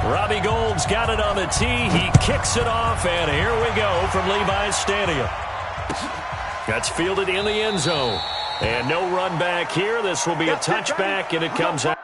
Robbie Gould's got it on the tee. He kicks it off, and here we go from Levi's Stadium. That's fielded in the end zone. And no run back here. This will be a touchback, and it comes out.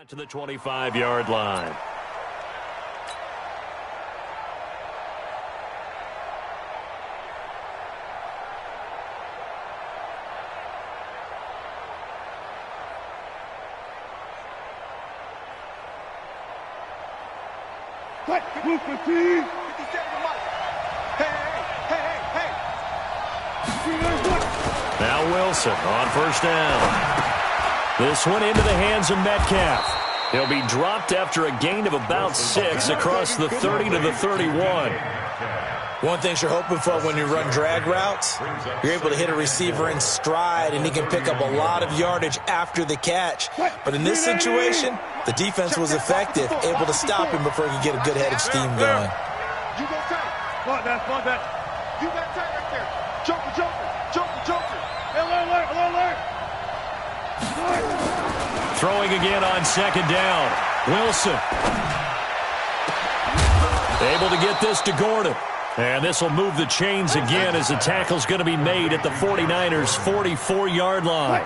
To the 25-yard line. Now Wilson on first down. This one into the hands of Metcalf. He'll be dropped after a gain of about 6 across the 30 to the 31. One thing you're hoping for when you run drag routes, you're able to hit a receiver in stride, and he can pick up a lot of yardage after the catch. But in this situation, the defense was effective, able to stop him before he could get a good head of steam going. You go tight. Come on, that. You got tight right there. Joker. Alert. Throwing again on second down. Wilson. Able to get this to Gordon. And this will move the chains again as the tackle's going to be made at the 49ers' 44-yard line.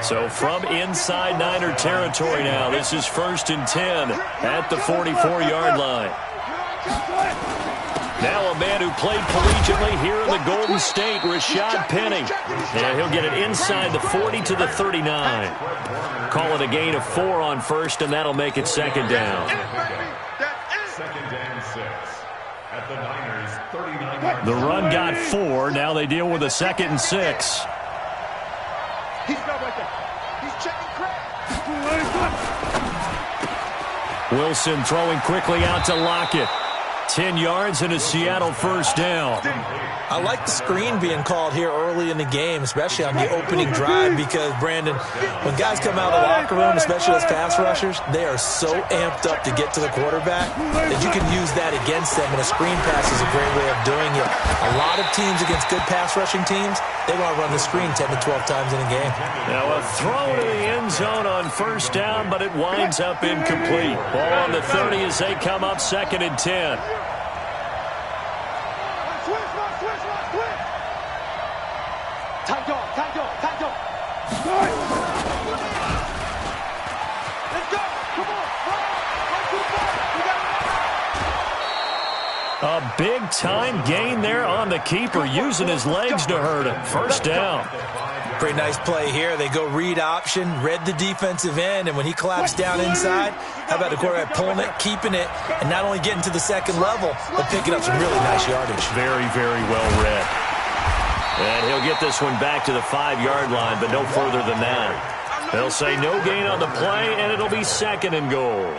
So from inside Niner territory now, this is 1st and 10 at the 44-yard line. Now a man who played collegiately here in the Golden State, Rashad Penny. And he'll get it inside the 40 to the 39. Call it a gain of 4 on first, and that'll make it second down. Second and 6 at the Niners' 39. The run got 4. Now they deal with a 2nd and 6. He's not right there. He's checking crack. Wilson throwing quickly out to Lockett. 10 yards and a Seattle first down. I like the screen being called here early in the game, especially on the opening drive, because, Brandon, when guys come out of the locker room, especially as pass rushers, they are so amped up to get to the quarterback that you can use that against them, and a screen pass is a great way of doing it. A lot of teams against good pass rushing teams, they want to run the screen 10 to 12 times in a game. Now a throw to the end zone on first down, but it winds up incomplete. Ball on the 30 as they come up 2nd and 10. Tight dog. Let's go. Come on. A big-time gain there on the keeper, using his legs to hurt him. First down. Pretty nice play here. They go read option, read the defensive end, and when he collapsed down inside, how about the quarterback pulling it, keeping it, and not only getting to the second level, but picking up some really nice yardage. Very, very well read. And he'll get this one back to the 5-yard line, but no further than that. They'll say no gain on the play, and it'll be 2nd and goal.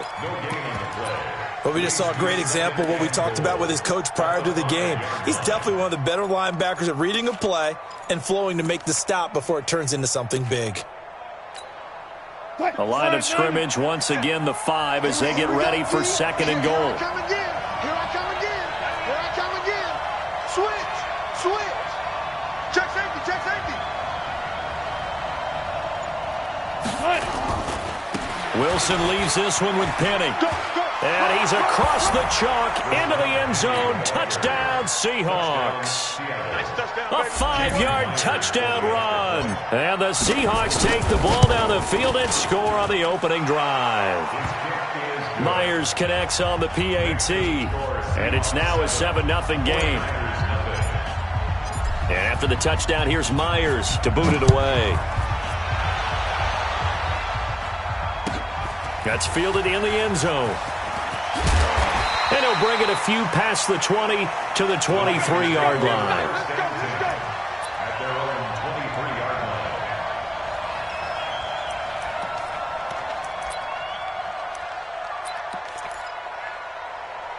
But we just saw a great example of what we talked about with his coach prior to the game. He's definitely one of the better linebackers at reading a play and flowing to make the stop before it turns into something big. A line of scrimmage, once again, the 5 as they get ready for 2nd and goal. Here I come again. Switch. Check safety. Wilson leaves this one with Penny. Go. And he's across the chalk into the end zone. Touchdown, Seahawks. A 5-yard touchdown run. And the Seahawks take the ball down the field and score on the opening drive. Myers connects on the PAT. And it's now a 7-0 game. And after the touchdown, here's Myers to boot it away. That's fielded in the end zone. And he'll bring it a few past the 20 to the 23-yard line.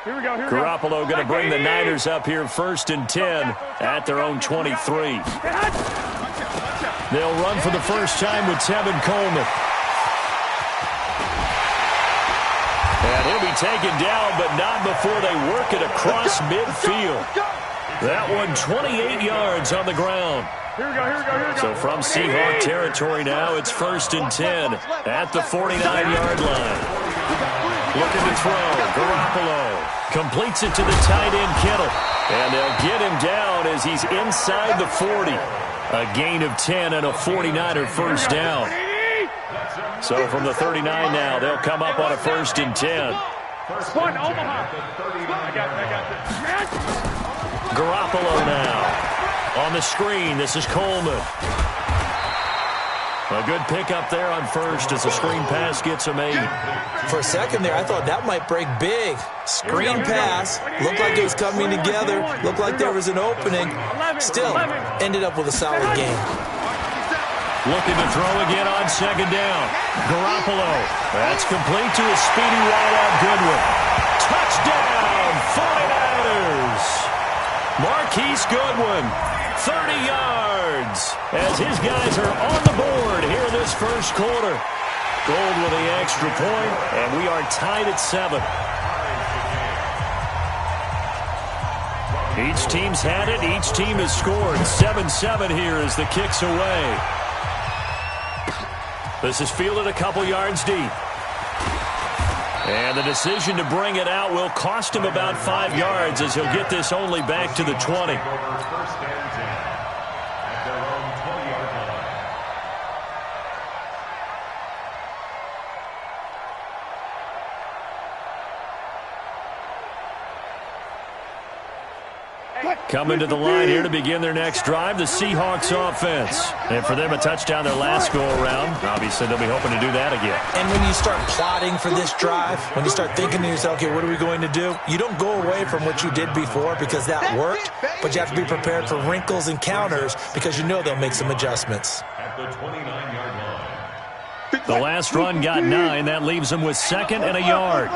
Here we go. Garoppolo going to bring the Niners up here 1st and 10 at their own 23. They'll run for the first time with Tevin Coleman. And he'll be taken down, but not before they work it across midfield. That one 28 yards on the ground. Here we go. So from Seahawk territory now, it's 1st and 10 at the 49-yard line. Looking to throw. Garoppolo completes it to the tight end, Kittle. And they'll get him down as he's inside the 40. A gain of 10 and a 49er first down. So from the 39 now, they'll come up on a 1st and 10. Garoppolo now. On the screen, this is Coleman. A good pickup there on first as the screen pass gets a made. For a second there, I thought that might break big. Screen pass. Looked like it was coming together. Looked like there was an opening. Still, ended up with a solid game. Looking to throw again on 2nd down. Garoppolo. That's complete to a speedy wideout Goodwin. Touchdown, 49ers. Marquise Goodwin, 30 yards. As his guys are on the board here in this first quarter. Gold with the extra point, and we are tied at 7. Each team's had it. Each team has scored. 7-7 here as the kick's away. This is fielded a couple yards deep. And the decision to bring it out will cost him about 5 yards as he'll get this only back to the 20. Coming to the line here to begin their next drive, the Seahawks offense. And for them, a touchdown their last go-around. Obviously, they'll be hoping to do that again. And when you start plotting for this drive, when you start thinking to yourself, okay, what are we going to do? You don't go away from what you did before because that worked, but you have to be prepared for wrinkles and counters because you know they'll make some adjustments. The last run got 9. That leaves them with 2nd and a yard.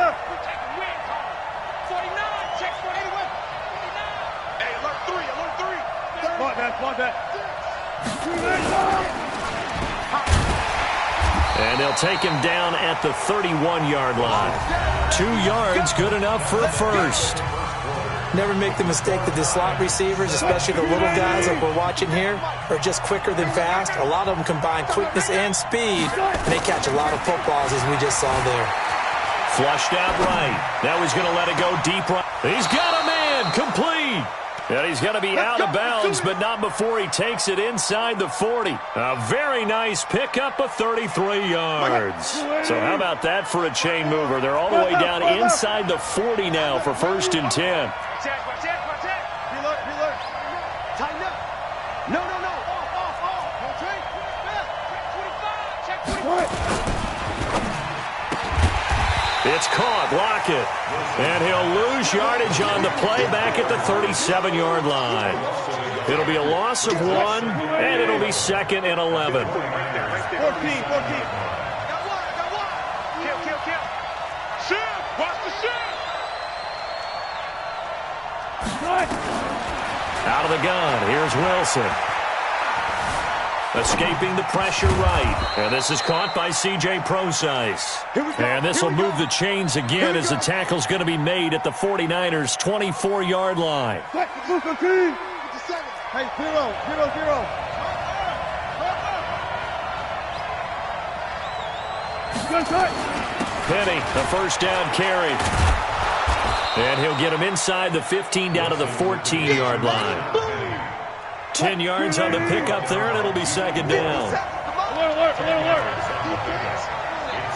And they'll take him down at the 31-yard line. 2 yards, good enough for a first. Never make the mistake that the slot receivers, especially the little guys like we're watching here, are just quicker than fast. A lot of them combine quickness and speed, and they catch a lot of footballs, as we just saw there. Flushed out right. Now he's going to let it go deep right. He's got a man, complete. And he's going to be out of bounds, but not before he takes it inside the 40. A very nice pickup of 33 yards. So how about that for a chain mover? They're all the way down inside the 40 now for 1st and 10. Reload. Tighten up. No. Off. Don't change. Check 25. It's caught. Lockett. And he'll lose yardage on the play back at the 37-yard line. It'll be a loss of 1, and it'll be 2nd and 11. 14. Got one. Kill. Shoot. Watch the shoot. Out of the gun. Here's Wilson. Escaping the pressure right. And this is caught by C.J. Procise. And this will move the chains again as the tackle's going to be made at the 49ers' 24-yard line. Hey, 0. Good cut. Penny, the first down carry. And he'll get him inside the 15 down to the 14-yard line. 10 yards on the pickup there, and it'll be second down. Alert.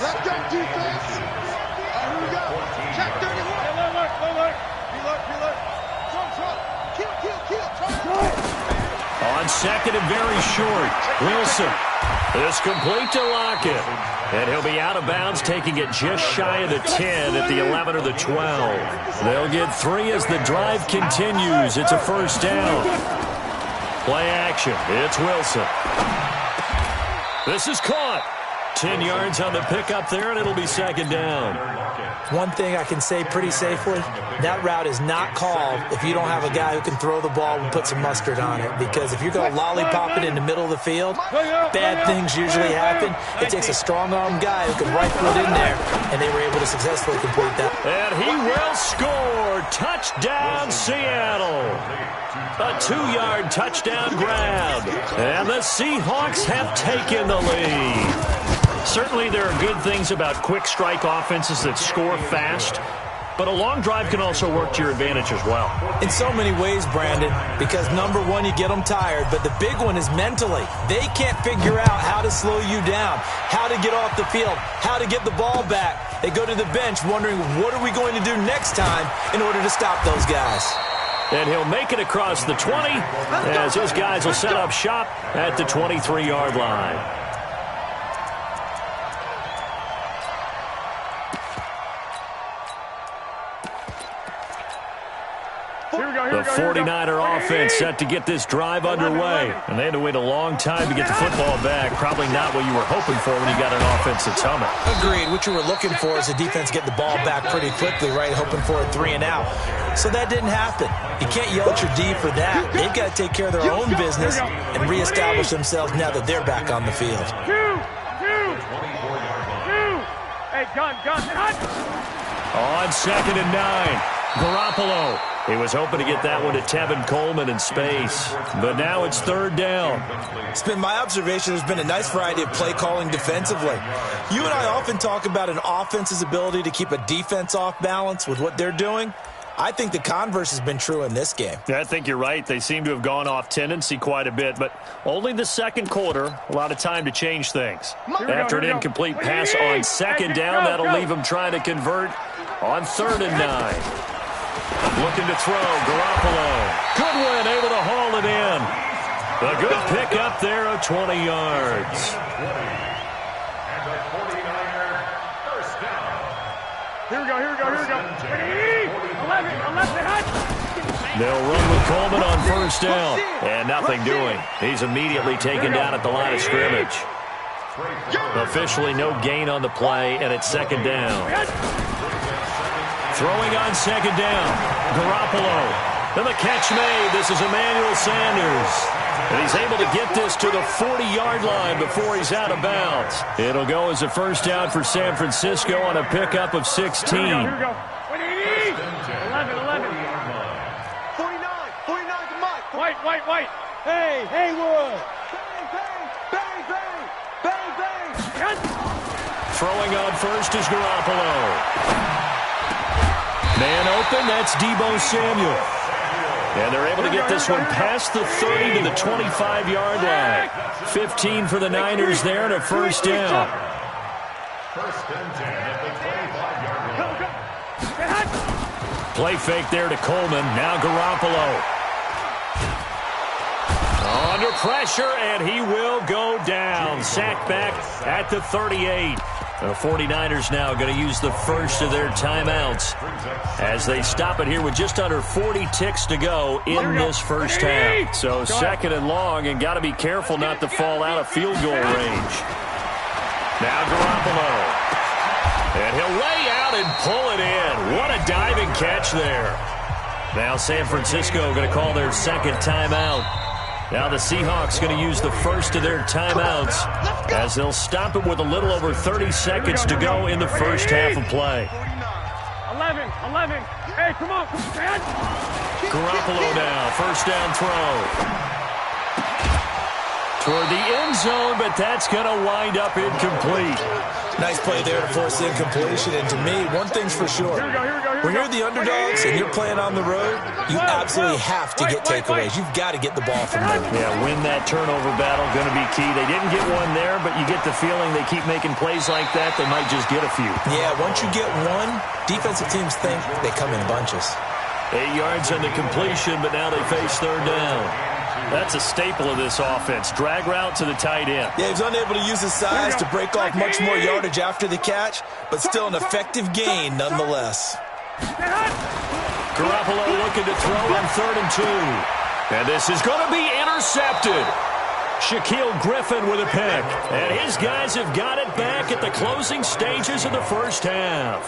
Let's go, defense. Here we go. Check 31. Alert. Kill. On second and very short, Wilson. This complete to Lockett. And he'll be out of bounds, taking it just shy of the 10 at the 11 or the 12. They'll get 3 as the drive continues. It's a first down. Play action. It's Wilson. This is caught. 10 yards on the pickup there, and it'll be second down. One thing I can say pretty safely, that route is not called if you don't have a guy who can throw the ball and put some mustard on it. Because if you're going to lollipop it in the middle of the field, bad things usually happen. It takes a strong-armed guy who can rifle it in there, and they were able to successfully complete that. And he will score. Touchdown, Seattle. A 2-yard touchdown grab. And the Seahawks have taken the lead. Certainly there are good things about quick strike offenses that score fast, but a long drive can also work to your advantage as well. In so many ways, Brandon, because number one, you get them tired, but the big one is mentally. They can't figure out how to slow you down, how to get off the field, how to get the ball back. They go to the bench wondering, what are we going to do next time in order to stop those guys? And he'll make it across the 20 as his guys will set up shop at the 23-yard line. The 49er offense set to get this drive underway. And they had to wait a long time to get the football back. Probably not what you were hoping for when you got an offense that's humming. Agreed. What you were looking for is the defense get the ball back pretty quickly, right? Hoping for a 3-and-out. So that didn't happen. You can't yell at your D for that. They've got to take care of their own business and reestablish themselves now that they're back on the field. Hey, gun. On 2nd and 9, Garoppolo. He was hoping to get that one to Tevin Coleman in space. But now it's 3rd down. It's been my observation there's been a nice variety of play calling defensively. You and I often talk about an offense's ability to keep a defense off balance with what they're doing. I think the converse has been true in this game. Yeah, I think you're right. They seem to have gone off tendency quite a bit, but only the second quarter, a lot of time to change things. After an incomplete pass on 2nd down, that'll leave them trying to convert on 3rd and 9. Looking to throw, Garoppolo. Goodwin able to haul it in. A good pickup there of 20 yards. Here we go. 11. They'll run with Coleman on 1st down. And nothing doing. He's immediately taken down at the line of scrimmage. Officially no gain on the play, and it's 2nd down. Throwing on 2nd down, Garoppolo. And the catch made. This is Emmanuel Sanders. And he's able to get this to the 40-yard line before he's out of bounds. It'll go as a first down for San Francisco on a pickup of 16. Here we go. 11. 49 to Mike. White. Hey, Haywood. Bang. Throwing on first is Garoppolo. Man open, that's Deebo Samuel. And they're able to get this one past the 30 to the 25-yard line. 15 for the Niners there and a first down. Play fake there to Coleman. Now Garoppolo. Under pressure, and he will go down. Sacked back at the 38. The 49ers now going to use the first of their timeouts as they stop it here with just under 40 ticks to go in this first half. So 2nd and long, and got to be careful not to fall out of field goal range. Now Garoppolo. And he'll lay out and pull it in. What a diving catch there. Now San Francisco going to call their 2nd timeout. Now the Seahawks going to use the first of their timeouts as they'll stop it with a little over 30 seconds to go in the first half of play. 11. Hey, come on. Garoppolo now, first down throw. Toward the end zone, but that's going to wind up incomplete. Nice play there to force incompletion. And to me, one thing's for sure. When you're the underdogs and you're playing on the road, you absolutely have to get takeaways. You've got to get the ball from them. Yeah, win that turnover battle, going to be key. They didn't get one there, but you get the feeling they keep making plays like that, they might just get a few. Yeah, once you get one, defensive teams think they come in bunches. 8 yards on the completion, but now they face third down. That's a staple of this offense. Drag route to the tight end. Yeah, he's unable to use his size to break off much more yardage after the catch, but still an effective gain nonetheless. Garoppolo looking to throw on 3rd and 2. And this is going to be intercepted. Shaquille Griffin with a pick. And his guys have got it back at the closing stages of the first half.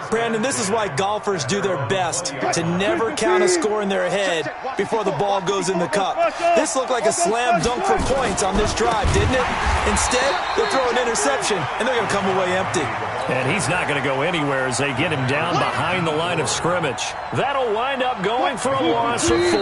Brandon, this is why golfers do their best to never count a score in their head before the ball goes in the cup. This looked like a slam dunk for points on this drive, didn't it? Instead, they'll throw an interception, and they're going to come away empty. And he's not going to go anywhere as they get him down behind the line of scrimmage. That'll wind up going for a loss of 4.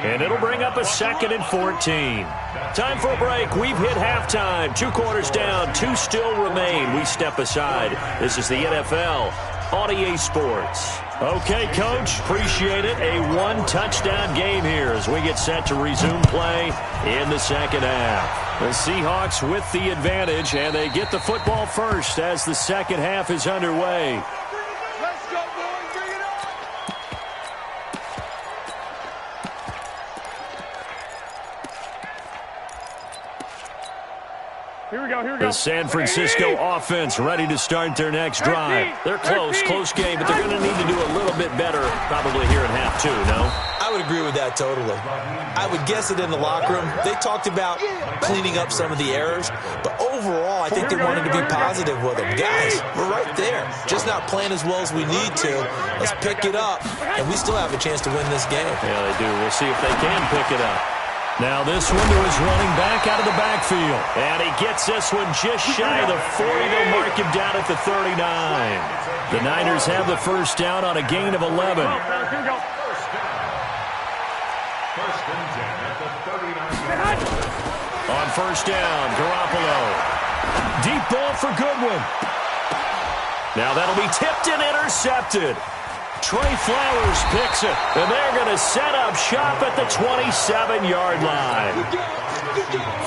And it'll bring up a 2nd and 14. Time for a break. We've hit halftime. 2 quarters down. 2 still remain. We step aside. This is the NFL on EA Sports. Okay, Coach, appreciate it. A 1-touchdown game here as we get set to resume play in the second half. The Seahawks with the advantage, and they get the football first as the second half is underway. Let's go, boys. Bring it on. Here we go, here we go. The San Francisco offense ready to start their next drive. They're close game, but they're going to need to do a little bit better probably here in half 2, no? I would agree with that totally. I would guess it in the locker room. They talked about cleaning up some of the errors, but overall, I think they wanted to be positive with them. Guys, we're right there. Just not playing as well as we need to. Let's pick it up, and we still have a chance to win this game. Yeah, they do. We'll see if they can pick it up. Now this one to his running back out of the backfield. And he gets this one just shy of the 40. They'll mark him down at the 39. The Niners have the first down on a gain of 11. Here we go. On first down, Garoppolo. Deep ball for Goodwin. Now that'll be tipped and intercepted. Trey Flowers picks it, and they're going to set up shop at the 27-yard line.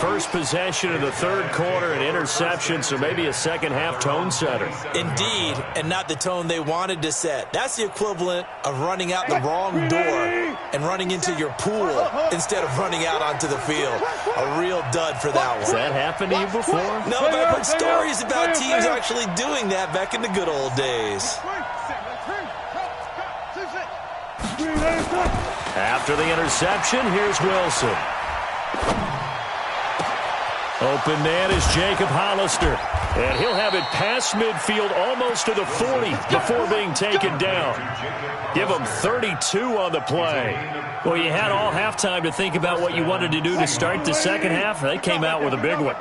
First possession of the third quarter, an interception, so maybe a second-half tone setter. Indeed, and not the tone they wanted to set. That's the equivalent of running out the wrong door and running into your pool instead of running out onto the field. A real dud for that one. Has that happened to you before? No, but I've heard stories about teams actually doing that back in the good old days. After the interception, here's Wilson. Open man is Jacob Hollister. And he'll have it past midfield almost to the 40 before being taken down. Give him 32 on the play. Well, you had all halftime to think about what you wanted to do to start the second half. They came out with a big one.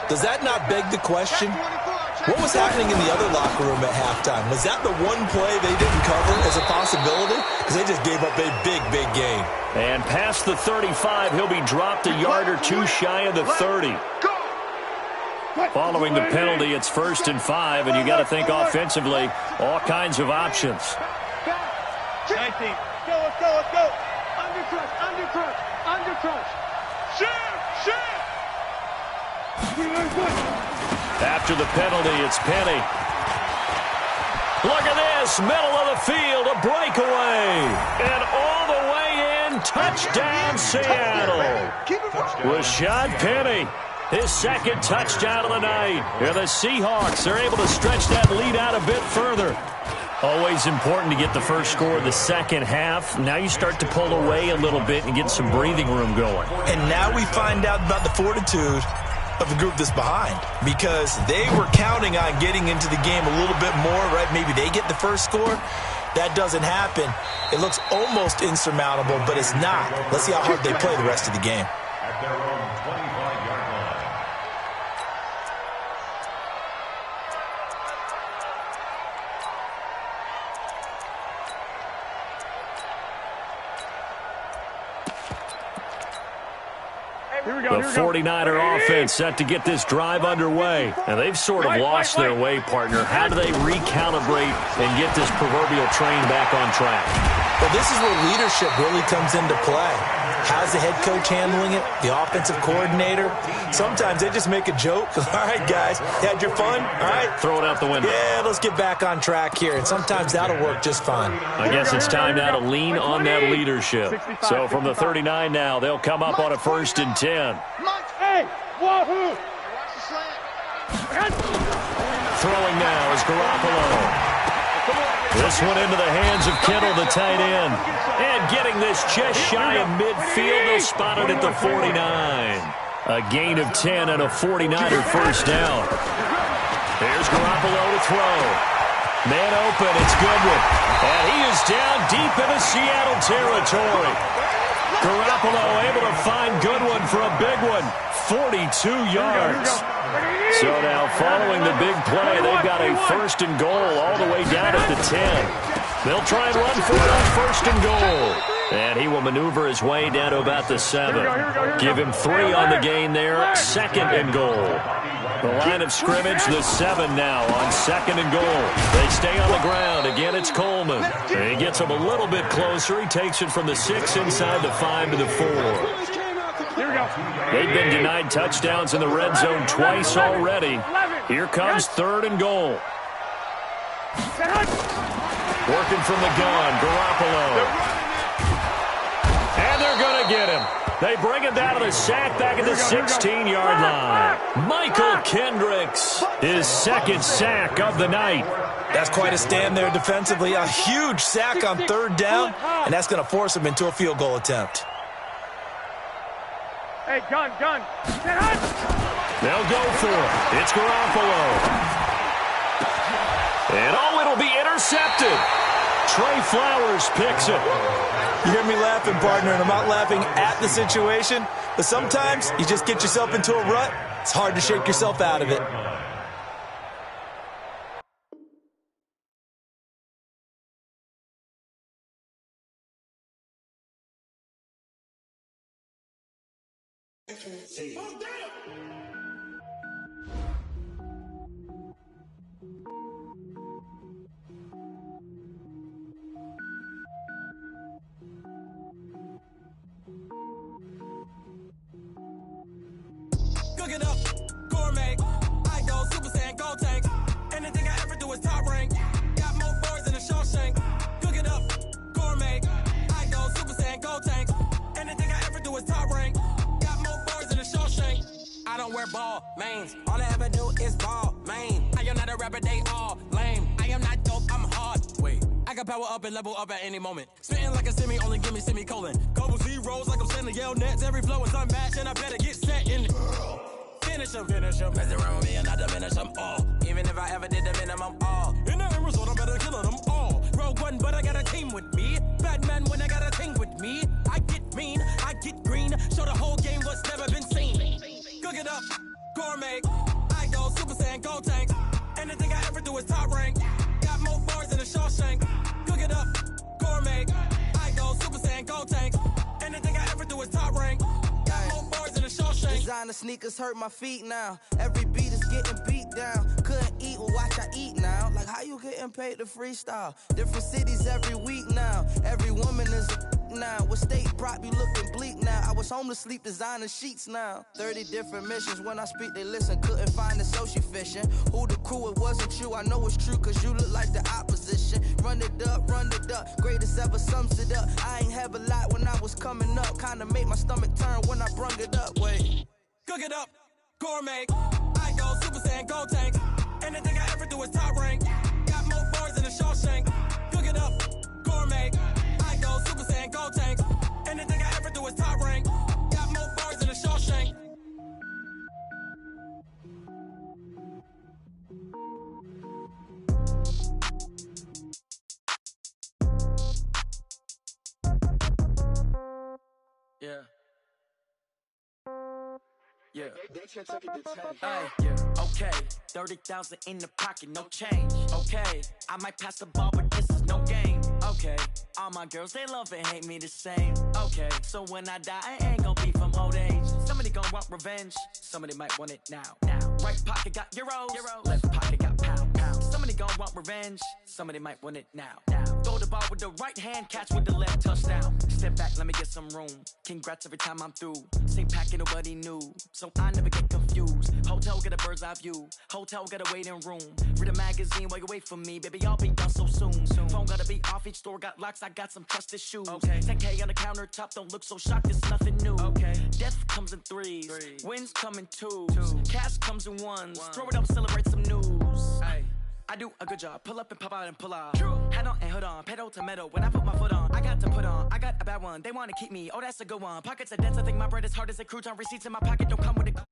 Does that not beg the question? What was happening in the other locker room at halftime? Was that the one play they didn't cover as a possibility? Because they just gave up a big gain. And past the 35, he'll be dropped a yard or 2 shy of the 30. Following the penalty, it's 1st and 5, and you got to think offensively, all kinds of options. 19. Let's go. Under crush. Shoot. After the penalty, it's Penny. Look at this, middle of the field, a breakaway. And all the way in, touchdown Seattle. Rashad Penny, his second touchdown of the night. And the Seahawks are able to stretch that lead out a bit further. Always important to get the first score of the second half. Now you start to pull away a little bit and get some breathing room going. And now we find out about the fortitude of the group that's behind, because they were counting on getting into the game a little bit more, right? Maybe they get the first score. That doesn't happen. It looks almost insurmountable, but it's not. Let's see how hard they play the rest of the game. At their own 25-yard line. The 49er offense set to get this drive underway. And they've sort of lost their way, partner. How do they recalibrate and get this proverbial train back on track? Well, this is where leadership really comes into play. How's the head coach handling it? The offensive coordinator? Sometimes they just make a joke. All right, guys, had your fun? All right. Throw it out the window. Yeah, let's get back on track here. And sometimes that'll work just fine. I guess it's time now to lean on that leadership. So from the 39 now, they'll come up on a 1st and 10. Hey, wahoo! Throwing now is Garoppolo. This one into the hands of Kittle, the tight end. And getting this just shy of midfield. They'll spot it at the 49. A gain of 10 and a 49er first down. Here's Garoppolo to throw. Man open, it's Goodwin. And he is down deep into Seattle territory. Garoppolo able to find Goodwin for a big one. 42 yards. So now following the big play, they've got a 1st and goal all the way down at the 10. They'll try and run for it on 1st and goal. And he will maneuver his way down to about the 7. Give him 3 on the gain there. 2nd and goal. The line of scrimmage, the 7 now on 2nd and goal. They stay on the ground. Again, it's Coleman. And he gets him a little bit closer. He takes it from the 6 inside the 5 to the 4. They've been denied touchdowns in the red zone twice already. Here comes 3rd and goal. Working from the gun, Garoppolo. And they're going to get him. They bring him down to the sack back at the 16-yard line. Michael Kendricks, his 2nd sack of the night. That's quite a stand there defensively. A huge sack on 3rd down, and that's going to force him into a field goal attempt. Hey, gun. They'll go for it. It's Garoppolo. And it'll be intercepted. Trey Flowers picks it. You hear me laughing, partner, and I'm not laughing at the situation, but sometimes you just get yourself into a rut. It's hard to shake yourself out of it. Cook it up, gourmet. I go Super Saiyan, go tank. Anything I ever do is top rank. Got more boys than a Shawshank. Cook it up, gourmet. I go Super Saiyan, go tank. Anything I ever do is top rank. Got more boys than a Shawshank. I don't wear ball mains. All I ever do is ball main. I am not a rapper, they all lame. I am not dope, I'm hard. Wait, I can power up and level up at any moment. Spitting like a semi, only give me semicolon. Couple zeros like I'm sending yell nets. Every flow is unmatched and I better get set in. Finish him. Mess around with me and I diminish them all. Even if I ever did the minimum all. In the end result, I'm better killing them all. Rogue One, but I got a team with me. Batman when I got a team with me. I get mean, I get green. Show the whole game what's never been seen. Cook it up, gourmet. I go Super Saiyan, go tank. Anything I ever do is top rank. Got more bars than a Shawshank. Cook it up, gourmet. I go Super Saiyan, go tank. Anything I ever do is top rank. Got more bars than a Shawshank. Designer sneakers hurt my feet now. Every beat is getting beat down. Couldn't eat, well watch I eat now. Like how you getting paid to freestyle? Different cities every week now. Every woman is a now. What state brought me looking bleak now? I was home to sleep designer sheets now. 30 different missions. When I speak they listen. Couldn't find the social fishing. Who the crew? It wasn't you. I know it's true cause you look like the opposition. Run it up. Greatest ever sums it up. I ain't have a lot when I was coming up. Kinda made my stomach turn when I brung it up. Wait. Cook it up, gourmet. I go Super Saiyan, go tank. Anything I ever do is top rank. Got more bars than a Shawshank. Cook it up, gourmet. I go Super Saiyan, go tank. Anything I ever do is top rank. Got more bars than a Shawshank. Yeah. Yeah. Okay, 30,000 in the pocket, no change. Okay, I might pass the ball, but this is no game. Okay, all my girls, they love and hate me the same. Okay, so when I die, I ain't gonna be from old age. Somebody go gon' want revenge. Somebody might want it now. Right pocket got euros. Left pocket got pounds. Somebody gon' want revenge. Somebody might want it now. Throw the ball with the right hand, catch with the left, touchdown. Step back, let me get some room. Congrats every time I'm through. Same packet, nobody knew, so I never get confused. Hotel get a bird's eye view. Hotel get a waiting room. Read a magazine while you wait for me, baby. I'll be done so soon. Phone gotta be off, each store got locks. I got some trusted shoes. 10K on the countertop, don't look so shocked. It's nothing new. Death comes in threes. Wins come in twos. Cash comes in ones. Throw it up, celebrate some news. I do a good job. Pull up and pop out and pull off. Head on and hood on. Pedal to metal. When I put my foot on, I got to put on. I got a bad one. They want to keep me. Oh, that's a good one. Pockets are dense. I think my bread is hard as a crouton. Receipts in my pocket don't come with it.